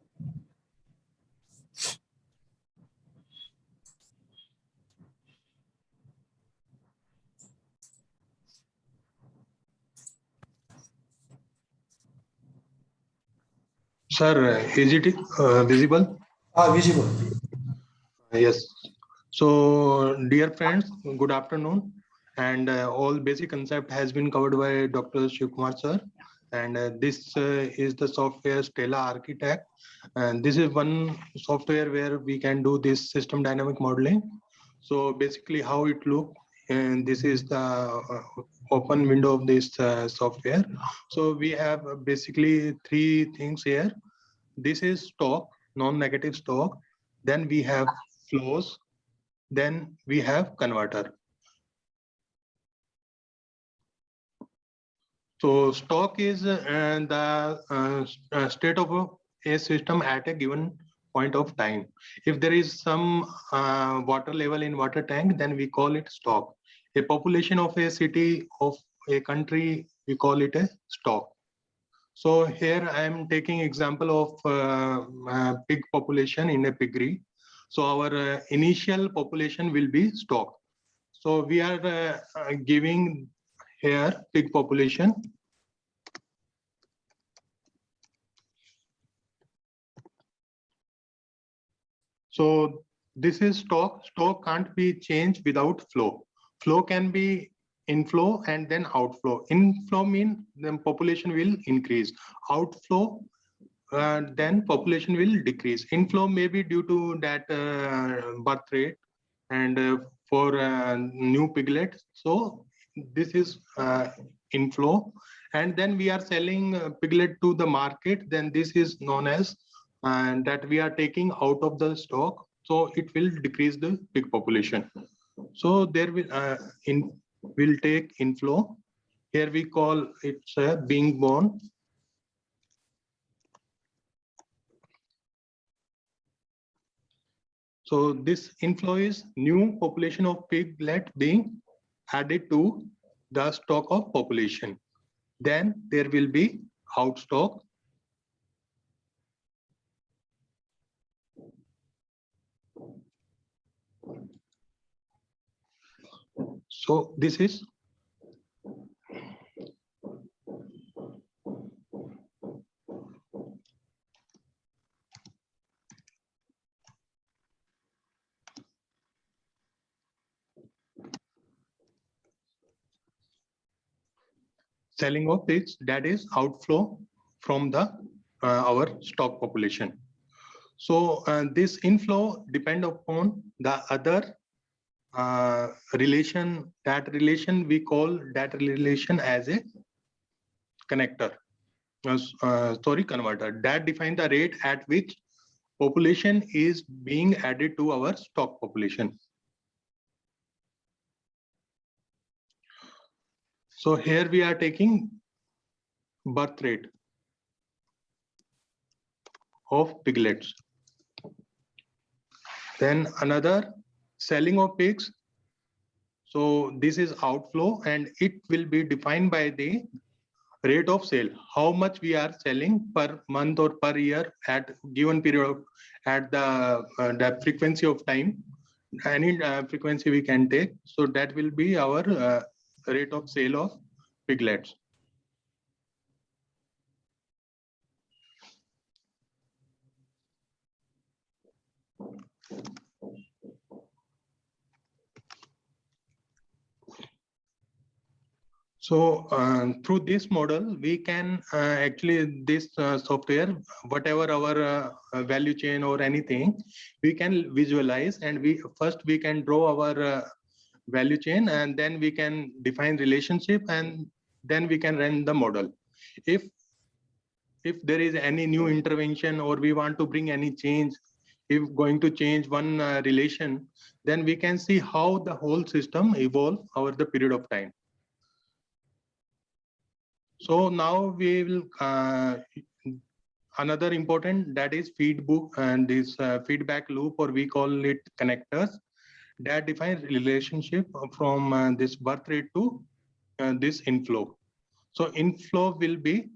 Sir, is it visible? Visible. Yes. So, dear friends, good afternoon. And all basic concept has been covered by Dr. Shivkumar sir. And this is the software Stella Architect. And this is one software where we can do this system dynamic modeling. So basically how it looks, and this is the open window of this software. So we have basically three things here. This is stock, non-negative stock. Then we have flows. Then we have converter. So stock is the state of a system at a given point of time. If there is some water level in water tank, then we call it stock. A population of a city, of a country, we call it a stock. So here I am taking example of pig population in a piggery. So our initial population will be stock. So we are giving here pig population. So this is stock. Stock can't be changed without flow. Flow can be inflow and then outflow. Inflow means the population will increase. Outflow, then population will decrease. Inflow may be due to that birth rate and for new piglet. So this is inflow, and then we are selling piglet to the market. Then this is known as and that we are taking out of the stock, so it will decrease the pig population. So there will take inflow. Here we call it being born. So this inflow is new population of piglet being added to the stock of population. Then there will be outstock. So this is selling of pigs, that is outflow from the our stock population. So this inflow depend upon the other relation. That relation we call that relation as a connector. Converter that define the rate at which population is being added to our stock population. So here we are taking birth rate of piglets. Then another selling of pigs. So this is outflow and it will be defined by the rate of sale, how much we are selling per month or per year at given period at the frequency of time, any frequency we can take. So that will be our rate of sale of piglets. So through this model, we can actually this software, whatever our value chain or anything, we can visualize, and we can draw our value chain, and then we can define relationship, and then we can run the model. If there is any new intervention or we want to bring any change, if going to change one relation, then we can see how the whole system evolve over the period of time. So now we will another important, that is feedback, and this feedback loop, or we call it connectors, that define relationship from this birth rate to this inflow. So inflow will be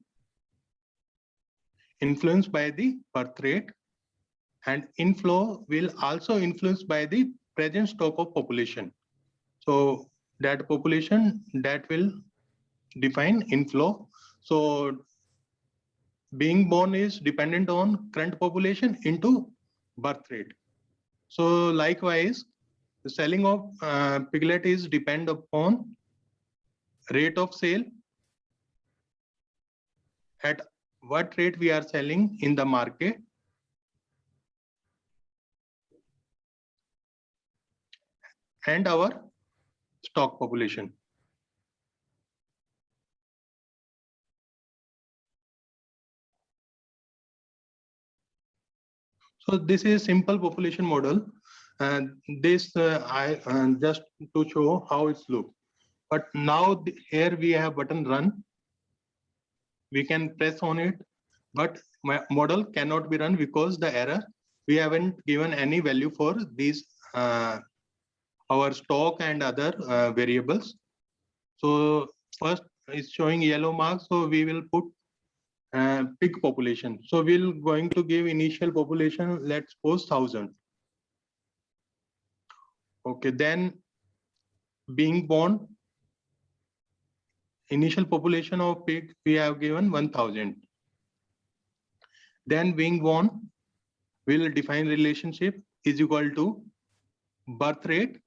influenced by the birth rate, and inflow will also influenced by the present stock of population. So that population, that will define inflow. So being born is dependent on current population into birth rate. So likewise, the selling of piglet is depend upon rate of sale, at what rate we are selling in the market, and our stock population. So this is simple population model, and this I just to show how it's look. But now here we have button run. We can press on it, but my model cannot be run because the error, we haven't given any value for these our stock and other variables. So first is showing yellow mark, so we will put pig population. So we'll going to give initial population, let's suppose 1000. Okay, then being born, initial population of pig we have given 1000. Then being born, will define relationship is equal to birth rate.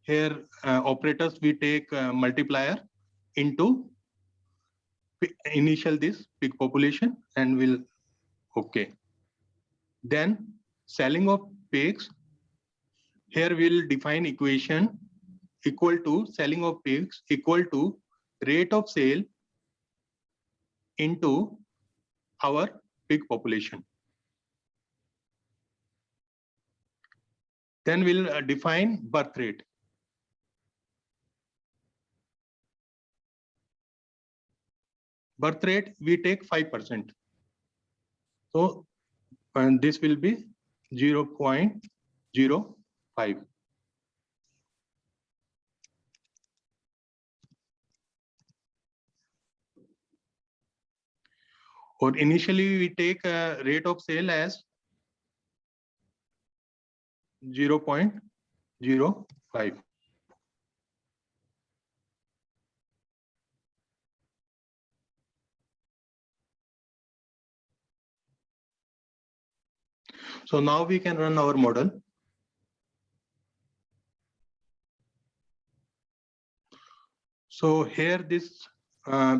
Here operators we take multiplier into initial this pig population, and will okay. Then selling of pigs, here we'll define equation equal to selling of pigs equal to rate of sale into our pig population. Then we'll define birth rate. Birth rate we take 5%. So and this will be 0.05. Or initially we take a rate of sale as 0.05. So now we can run our model. So here this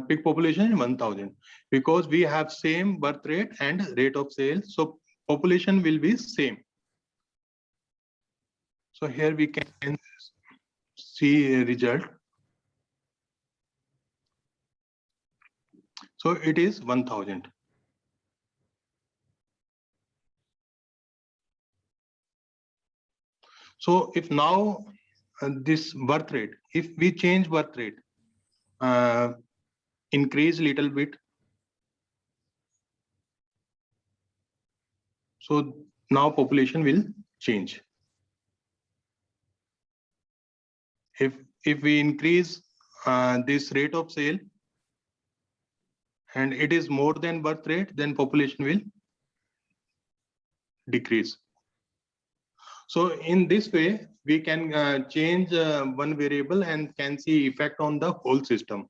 peak population is 1000 because we have same birth rate and rate of sale. So population will be same. So here we can see a result. So it is 1000. So if now this birth rate, if we change birth rate, increase little bit. So now population will change. If we increase this rate of sale and it is more than birth rate, then population will decrease. So in this way, we can change one variable and can see effect on the whole system.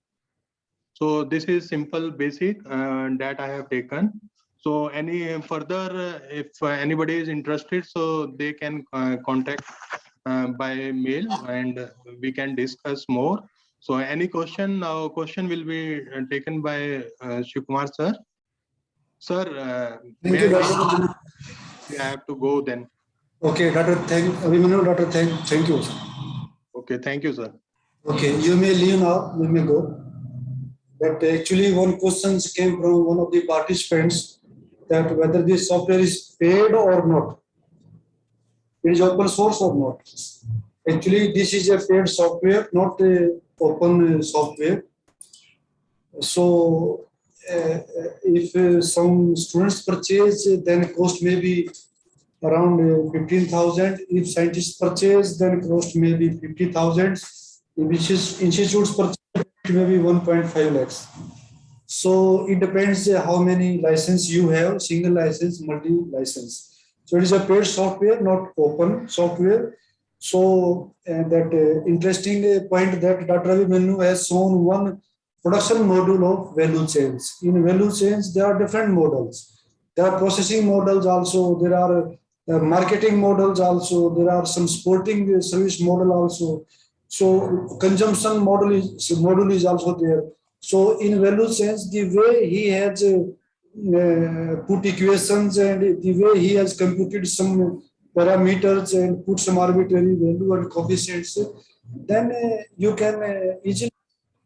So this is simple basic that I have taken. So any further, if anybody is interested, so they can contact by mail and we can discuss more. So any question, now question will be taken by Shivkumar sir. Sir, Thank you, Dr. I have to go then. Okay, Dr. Abhimanyu, Dr. Thank you. Okay, thank you, sir. Okay, you may leave now, you may go. But actually one question came from one of the participants that whether this software is paid or not. It is open source or not. Actually, this is a paid software, not a open software. So if some students purchase, then cost may be around 15,000. If scientists purchase, then cost may be 50,000. If institutes purchase, it may be 1.5 lakhs. So it depends how many license you have, single license, multi-license. So it is a paid software, not open software. So that interesting point that Dr. Abhimanyu has shown one production module of value chains. In value chains, there are different models. There are processing models also, there are marketing models also, there are some sporting service model also. So consumption model is also there. So in value chains, the way he has put equations and the way he has computed some parameters and put some arbitrary value and coefficients, then you can easily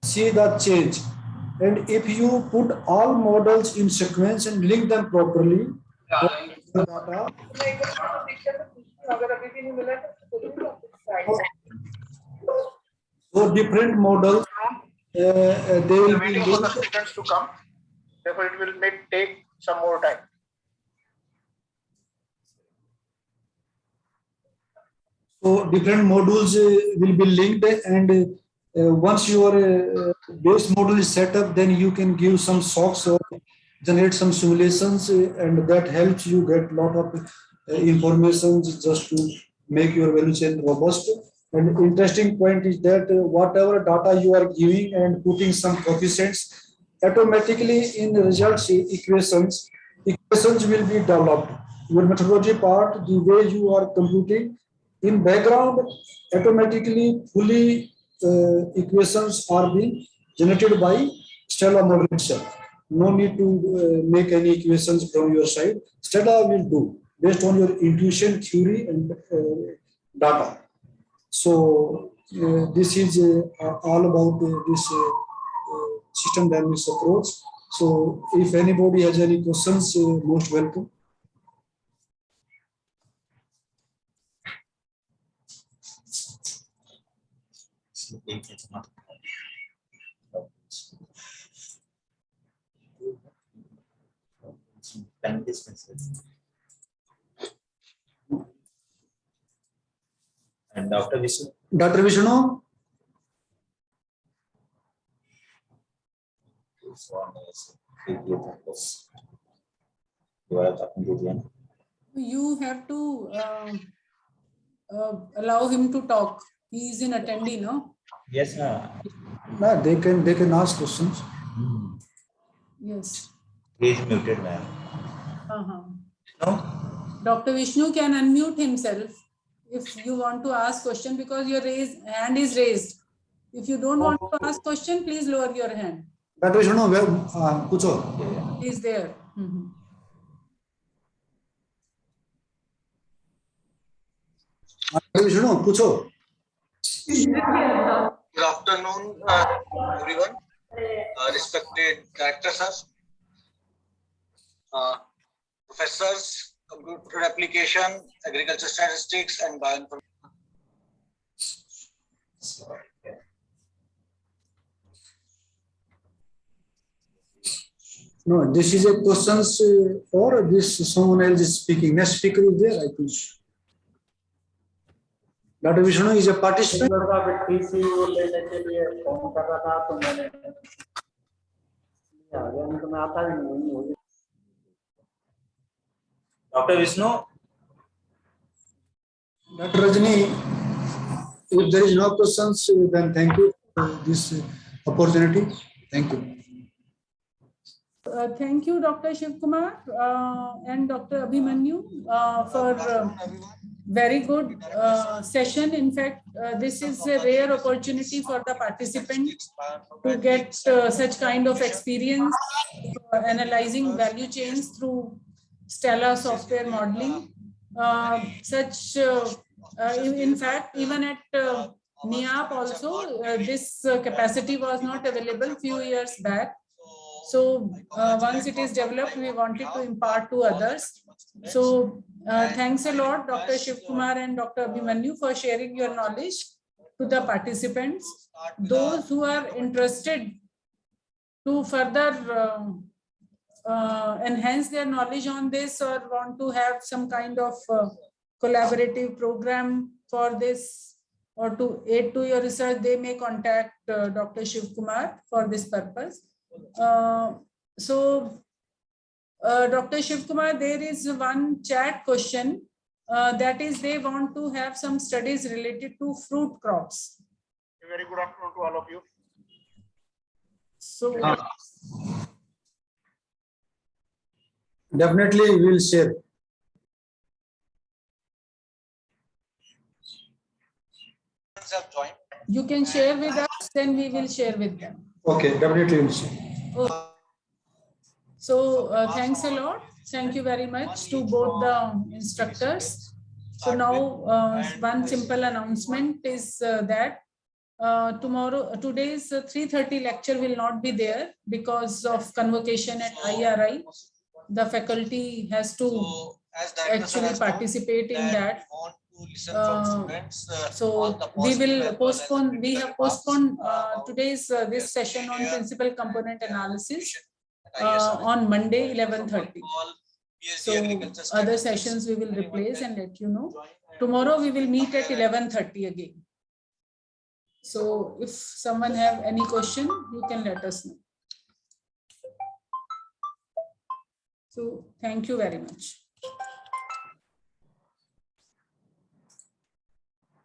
see the change. And if you put all models in sequence and link them properly, data, so different models, they will be waiting for the students to come. Therefore, it will take some more time. So different modules will be linked, and once your base model is set up, then you can give some shocks or generate some simulations, and that helps you get a lot of information just to make your value chain robust. And interesting point is that whatever data you are giving and putting some coefficients, automatically in the results equations will be developed. Your methodology part, the way you are computing, in background, automatically fully equations are being generated by Stella model itself. No need to make any equations from your side. Stella will do based on your intuition, theory, and data. So this is all about this system dynamics approach. So if anybody has any questions, most welcome. And Dr. Vishnu? Dr. Vishnu? You have to allow him to talk. He is in attendee, no? Yes, sir. No, they can ask questions. Yes. He is muted, ma'am. No? Dr. Vishnu can unmute himself if you want to ask question, because your hand is raised. If you don't want to ask question, please lower your hand. Dr. Vishnu, पूछो. He is there. Mhm. Dr. Vishnu, पूछो. Good afternoon, everyone. Respected directors, professors, computer application, agriculture statistics, and bioinformatics. No, this is a questions or this someone else is speaking. Next speaker is there, I think. Dr. Vishnu is a participant. TCU लेने के लिए phone कर रहा था तो मैंने आ गया, नहीं तो मैं आता ही नहीं. Dr. Vishnu, Dr. Rajni, if there is no questions, then thank you for this opportunity. Thank you. Thank you, Dr. Shiv Kumar and Dr. Abhimanyu for very good session. In fact, this is a rare opportunity for the participants to get such kind of experience analyzing value chains through Stella software modeling. In fact, even at NIAP also, this capacity was not available few years back. So once it is developed, we wanted to impart to others. So thanks a lot, Dr. Shiv Kumar and Dr. Abhimanyu, for sharing your knowledge to the participants. Those who are interested to further enhance their knowledge on this or want to have some kind of collaborative program for this or to aid to your research, they may contact Dr. Shiv Kumar for this purpose. Dr. Shiv Kumar, there is one chat question that is they want to have some studies related to fruit crops. A very good afternoon to all of you. So Definitely we will share. you can share with us, then we will share with them. Okay, definitely we will share. So thanks a lot. Thank you very much to both the instructors. So now one simple announcement is that today's 3:30 lecture will not be there because of convocation at IRI. The faculty has to actually participate in that. So we will postpone. We have postponed today's this session on principal component analysis on Monday 11:30. So other sessions we will replace and let you know. Tomorrow we will meet at 11:30 again. So if someone have any question, you can let us know. So thank you very much.